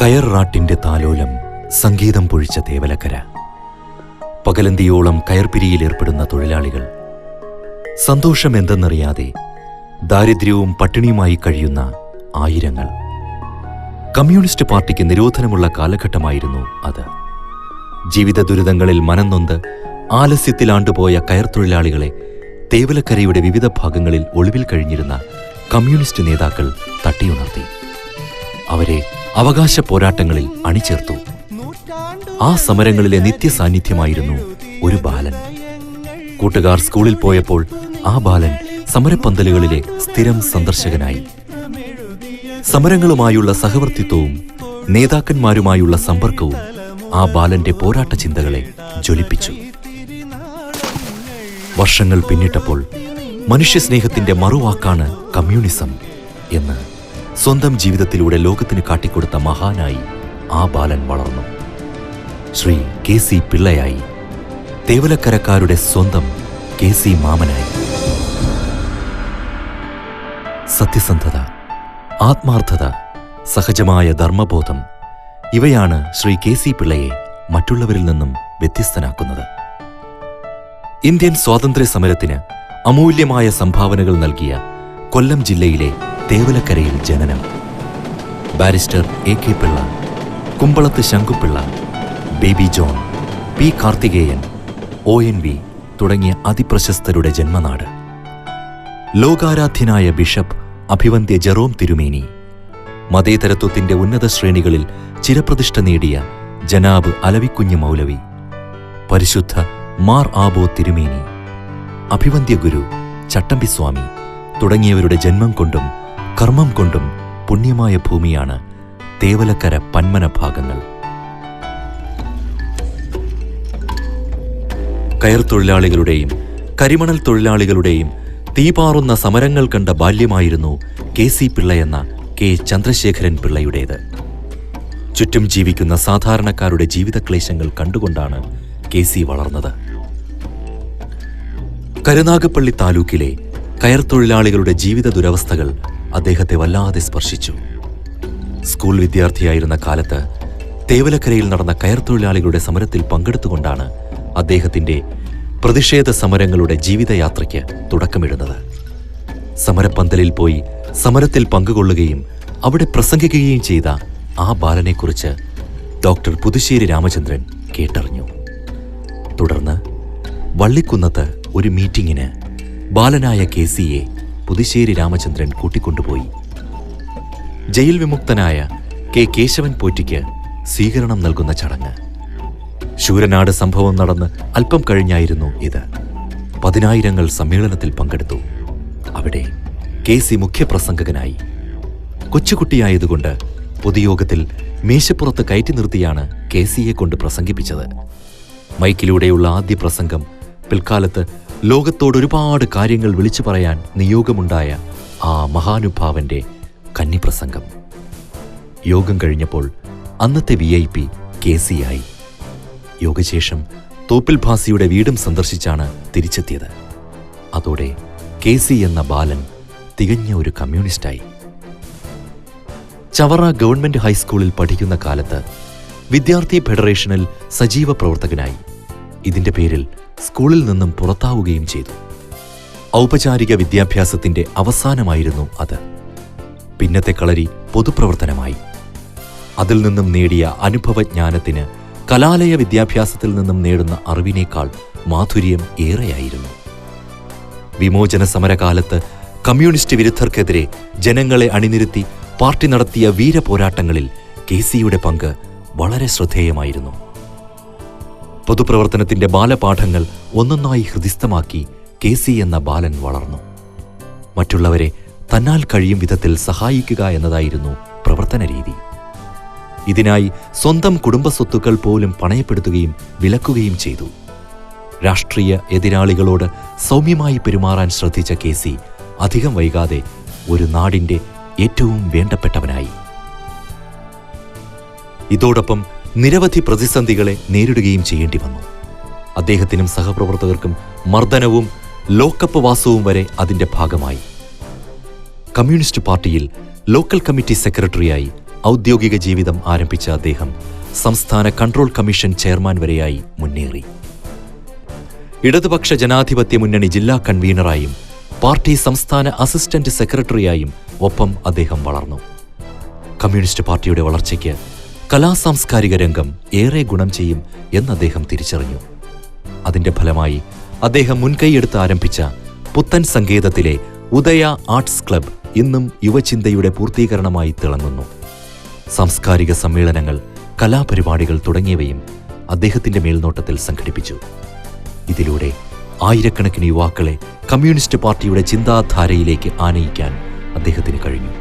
കയർറാട്ടിന്റെ താലോലം സംഗീതം പൊഴിച്ച തേവലക്കര. പകലന്തിയോളം കയർപിരിയിലേർപ്പെടുന്ന തൊഴിലാളികൾ. സന്തോഷം എന്തെന്നറിയാതെ ദാരിദ്ര്യവും പട്ടിണിയുമായി കഴിയുന്ന ആയിരങ്ങൾ. കമ്മ്യൂണിസ്റ്റ് പാർട്ടിക്ക് നിരോധനമുള്ള കാലഘട്ടമായിരുന്നു അത്. ജീവിത ദുരിതങ്ങളിൽ മനംനൊന്ത് ആലസ്യത്തിലാണ്ടുപോയ കയർ തൊഴിലാളികളെ തേവലക്കരയുടെ വിവിധ ഭാഗങ്ങളിൽ ഒളിവിൽ കഴിഞ്ഞിരുന്ന കമ്മ്യൂണിസ്റ്റ് നേതാക്കൾ തട്ടിയുണർത്തി. അവരെ അവകാശ പോരാട്ടങ്ങളിൽ അണിചേർത്തു. ആ സമരങ്ങളിലെ നിത്യസാന്നിധ്യമായിരുന്നു ഒരു ബാലൻ. കൂട്ടുകാർ സ്കൂളിൽ പോയപ്പോൾ ആ ബാലൻ സമരപ്പന്തലുകളിലെ സ്ഥിരം സന്ദർശകനായി. സമരങ്ങളുമായുള്ള സഹവർത്തിത്വവും നേതാക്കന്മാരുമായുള്ള സമ്പർക്കവും ആ ബാലന്റെ പോരാട്ട ചിന്തകളെ ജ്വലിപ്പിച്ചു. വർഷങ്ങൾ പിന്നിട്ടപ്പോൾ മനുഷ്യസ്നേഹത്തിന്റെ മറുവാക്കാണ് കമ്മ്യൂണിസം എന്ന് സ്വന്തം ജീവിതത്തിലൂടെ ലോകത്തിന് കാട്ടിക്കൊടുത്ത മഹാനായി ആ ബാലൻ വളർന്നു. ശ്രീ KC പിള്ളയായി, തേവലക്കരക്കാരുടെ സ്വന്തം KC മാമനായി. സത്യസന്ധത, ആത്മാർത്ഥത, സഹജമായ ധർമ്മബോധം ഇവയാണ് ശ്രീ KC പിള്ളയെ മറ്റുള്ളവരിൽ നിന്നും വ്യത്യസ്തനാക്കുന്നത്. ഇന്ത്യൻ സ്വാതന്ത്ര്യ സമരത്തിന് അമൂല്യമായ സംഭാവനകൾ നൽകിയ കൊല്ലം ജില്ലയിലെ തേവലക്കരയിൽ ജനനം. Barrister AK Pillai, Kumbalath Sankupillai, Baby John, P Karthikeyan, ONV തുടങ്ങിയ അതിപ്രശസ്തരുടെ ജന്മനാട്. ലോകാരാധ്യനായ ബിഷപ്പ് അഭിവന്ദ്യ ജെറോം തിരുമേനി, മതേതരത്വത്തിന്റെ ഉന്നത ശ്രേണികളിൽ ചിരപ്രതിഷ്ഠ നേടിയ ജനാബ് അലവിക്കുഞ്ഞ് മൗലവി, പരിശുദ്ധ മാർ ആബോ തിരുമേനി, അഭിവന്ദ്യ ഗുരു ചട്ടമ്പിസ്വാമി തുടങ്ങിയവരുടെ ജന്മം കൊണ്ടും കർമ്മം കൊണ്ടും പുണ്യമായ ഭൂമിയാണ് തേവലക്കര പന്മന ഭാഗങ്ങൾ. കയർ തൊഴിലാളികളുടെയും കരിമണൽ തൊഴിലാളികളുടെയും തീപാറുന്ന സമരങ്ങൾ കണ്ട ബാല്യമായിരുന്നു KC പിള്ള എന്ന K ചന്ദ്രശേഖരൻ പിള്ളയുടേത്. ചുറ്റും ജീവിക്കുന്ന സാധാരണക്കാരുടെ ജീവിതക്ലേശങ്ങൾ കണ്ടുകൊണ്ടാണ് KC വളർന്നത്. കരുനാഗപ്പള്ളി താലൂക്കിലെ കയർ തൊഴിലാളികളുടെ ജീവിത ദുരവസ്ഥകൾ അദ്ദേഹത്തെ വല്ലാതെ സ്പർശിച്ചു. സ്കൂൾ വിദ്യാർത്ഥിയായിരുന്ന കാലത്ത് തേവലക്കരയിൽ നടന്ന കയർ തൊഴിലാളികളുടെ സമരത്തിൽ പങ്കെടുത്തുകൊണ്ടാണ് അദ്ദേഹത്തിന്റെ പ്രതിഷേധ സമരങ്ങളുടെ ജീവിതയാത്രയ്ക്ക് തുടക്കമിടുന്നത്. സമരപ്പന്തലിൽ പോയി സമരത്തിൽ പങ്കുകൊള്ളുകയും അവിടെ പ്രസംഗിക്കുകയും ചെയ്ത ആ ബാലനെക്കുറിച്ച് ഡോക്ടർ പുതുശ്ശേരി രാമചന്ദ്രൻ കേട്ടറിഞ്ഞു. തുടർന്ന് വള്ളിക്കുന്നത്ത് ഒരു മീറ്റിംഗിന് ബാലനായ KCയെ പുതുശ്ശേരി രാമചന്ദ്രൻ കൂട്ടിക്കൊണ്ടുപോയി. ജയിൽ വിമുക്തനായ K കേശവൻ പോറ്റിക്ക് സ്വീകരണം നൽകുന്ന ചടങ്ങ്. ശൂരനാട് സംഭവം നടന്ന് അല്പം കഴിഞ്ഞായിരുന്നു ഇത്. 10,000 സമ്മേളനത്തിൽ പങ്കെടുത്തു. അവിടെ KC മുഖ്യപ്രസംഗകനായി. കൊച്ചുകുട്ടിയായതുകൊണ്ട് പൊതുയോഗത്തിൽ മേശപ്പുറത്ത് കയറ്റി നിർത്തിയാണ് KCയെ കൊണ്ട് പ്രസംഗിപ്പിച്ചത്. മൈക്കിലൂടെയുള്ള ആദ്യ പ്രസംഗം പിൽക്കാലത്ത് ലോകത്തോടൊരുപാട് കാര്യങ്ങൾ വിളിച്ചു പറയാൻ നിയോഗമുണ്ടായ ആ മഹാനുഭാവന്റെ കന്നിപ്രസംഗം. യോഗം കഴിഞ്ഞപ്പോൾ അന്നത്തെ VIP KCയായി. യോഗശേഷം തോപ്പിൽ ഭാസിയുടെ വീടും സന്ദർശിച്ചാണ് തിരിച്ചെത്തിയത്. അതോടെ KC എന്ന ബാലൻ തികഞ്ഞ ഒരു കമ്മ്യൂണിസ്റ്റായി. ചവറ ഗവൺമെന്റ് ഹൈസ്കൂളിൽ പഠിക്കുന്ന കാലത്ത് വിദ്യാർത്ഥി ഫെഡറേഷനിൽ സജീവ പ്രവർത്തകനായി. ഇതിന്റെ പേരിൽ സ്കൂളിൽ നിന്നും പുറത്താവുകയും ചെയ്തു. ഔപചാരിക വിദ്യാഭ്യാസത്തിന്റെ അവസാനമായിരുന്നു അത്. പിന്നത്തെ കളരി പൊതുപ്രവർത്തനമായി. അതിൽ നിന്നും നേടിയ അനുഭവജ്ഞാനത്തിന് കലാലയ വിദ്യാഭ്യാസത്തിൽ നിന്നും നേടുന്ന അറിവിനേക്കാൾ മാധുര്യം ഏറെയായിരുന്നു. വിമോചന സമരകാലത്ത് കമ്മ്യൂണിസ്റ്റ് വിരുദ്ധർക്കെതിരെ ജനങ്ങളെ അണിനിരത്തി പാർട്ടി നടത്തിയ വീരപോരാട്ടങ്ങളിൽ KCയുടെ പങ്ക് വളരെ ശ്രദ്ധേയമായിരുന്നു. പൊതുപ്രവർത്തനത്തിന്റെ ബാലപാഠങ്ങൾ ഒന്നൊന്നായി ഹൃദിസ്ഥമാക്കി KC എന്ന ബാലൻ വളർന്നു. മറ്റുള്ളവരെ തന്നാൽ കഴിയും വിധത്തിൽ സഹായിക്കുക എന്നതായിരുന്നു പ്രവർത്തന രീതി. ഇതിനായി സ്വന്തം കുടുംബസ്വത്തുക്കൾ പോലും പണയപ്പെടുത്തുകയും വിലക്കുകയും ചെയ്തു. രാഷ്ട്രീയ എതിരാളികളോട് സൗമ്യമായി പെരുമാറാൻ ശ്രദ്ധിച്ച KC അധികം വൈകാതെ ഒരു നാടിന്റെ ഏറ്റവും വേണ്ടപ്പെട്ടവനായി. ഇതോടൊപ്പം നിരവധി പ്രതിസന്ധികളെ നേരിടുകയും ചെയ്യേണ്ടി വന്നു. അദ്ദേഹത്തിനും സഹപ്രവർത്തകർക്കും മർദ്ദനവും ലോക്കപ്പ് വാസവും വരെ അതിന്റെ ഭാഗമായി. കമ്മ്യൂണിസ്റ്റ് പാർട്ടിയിൽ ലോക്കൽ കമ്മിറ്റി സെക്രട്ടറിയായി ഔദ്യോഗിക ജീവിതം ആരംഭിച്ച അദ്ദേഹം സംസ്ഥാന കൺട്രോൾ കമ്മീഷൻ ചെയർമാൻ വരെയായി മുന്നേറി. ഇടതുപക്ഷ ജനാധിപത്യ മുന്നണി ജില്ലാ കൺവീനറായും പാർട്ടി സംസ്ഥാന അസിസ്റ്റന്റ് സെക്രട്ടറിയായും ഒപ്പം അദ്ദേഹം വളർന്നു. കമ്മ്യൂണിസ്റ്റ് പാർട്ടിയുടെ വളർച്ചയ്ക്ക് കലാസാംസ്കാരിക രംഗം ഏറെ ഗുണം ചെയ്യും എന്ന് അദ്ദേഹം തിരിച്ചറിഞ്ഞു. അതിന്റെ ഫലമായി അദ്ദേഹം മുൻകൈയെടുത്ത് ആരംഭിച്ച പുത്തൻ സങ്കേതത്തിലെ ഉദയ ആർട്സ് ക്ലബ് ഇന്നും യുവചിന്തയുടെ പൂർത്തീകരണമായി തിളങ്ങുന്നു. സാംസ്കാരിക സമ്മേളനങ്ങൾ, കലാപരിപാടികൾ തുടങ്ങിയവയും അദ്ദേഹത്തിന്റെ മേൽനോട്ടത്തിൽ സംഘടിപ്പിച്ചു. ഇതിലൂടെ ആയിരക്കണക്കിന് യുവാക്കളെ കമ്മ്യൂണിസ്റ്റ് പാർട്ടിയുടെ ചിന്താധാരയിലേക്ക് ആനയിക്കാൻ അദ്ദേഹത്തിന് കഴിഞ്ഞു.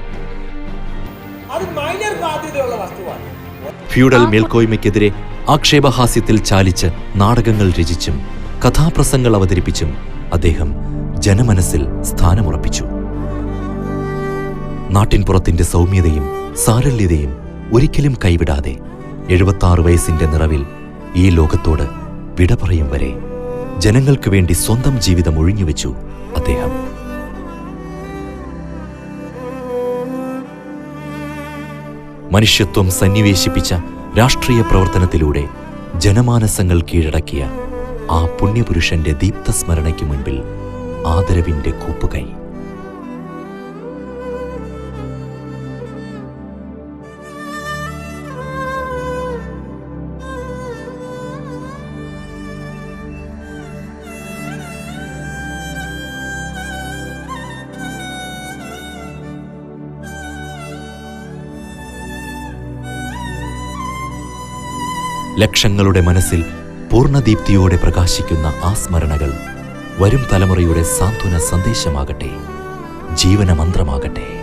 ഫ്യൂഡൽ മേൽക്കോയ്മയ്ക്കെതിരെ ആക്ഷേപഹാസ്യത്തിൽ ചാലിച്ച് നാടകങ്ങൾ രചിച്ചും കഥാപ്രസംഗങ്ങൾ അവതരിപ്പിച്ചും അദ്ദേഹം ജനമനസ്സിൽ സ്ഥാനമുറപ്പിച്ചു. നാട്ടിൻപുറത്തിന്റെ സൗമ്യതയും സാരല്യതയും ഒരിക്കലും കൈവിടാതെ 76 വയസ്സിന്റെ നിറവിൽ ഈ ലോകത്തോട് വിട പറയും വരെ ജനങ്ങൾക്ക് വേണ്ടി സ്വന്തം ജീവിതം ഒഴിഞ്ഞുവെച്ചു അദ്ദേഹം. മനുഷ്യത്വം സന്നിവേശിപ്പിച്ച രാഷ്ട്രീയ പ്രവർത്തനത്തിലൂടെ ജനമാനസങ്ങൾ കീഴടക്കിയ ആ പുണ്യപുരുഷന്റെ ദീപ്തസ്മരണയ്ക്ക് മുൻപിൽ ആദരവിന്റെ കൂപ്പുകൈ. ലക്ഷങ്ങളുടെ മനസ്സിൽ പൂർണ്ണദീപ്തിയോടെ പ്രകാശിക്കുന്ന ആ സ്മരണകൾ വരും തലമുറയുടെ സാന്ത്വന സന്ദേശമാകട്ടെ, ജീവനമന്ത്രമാകട്ടെ.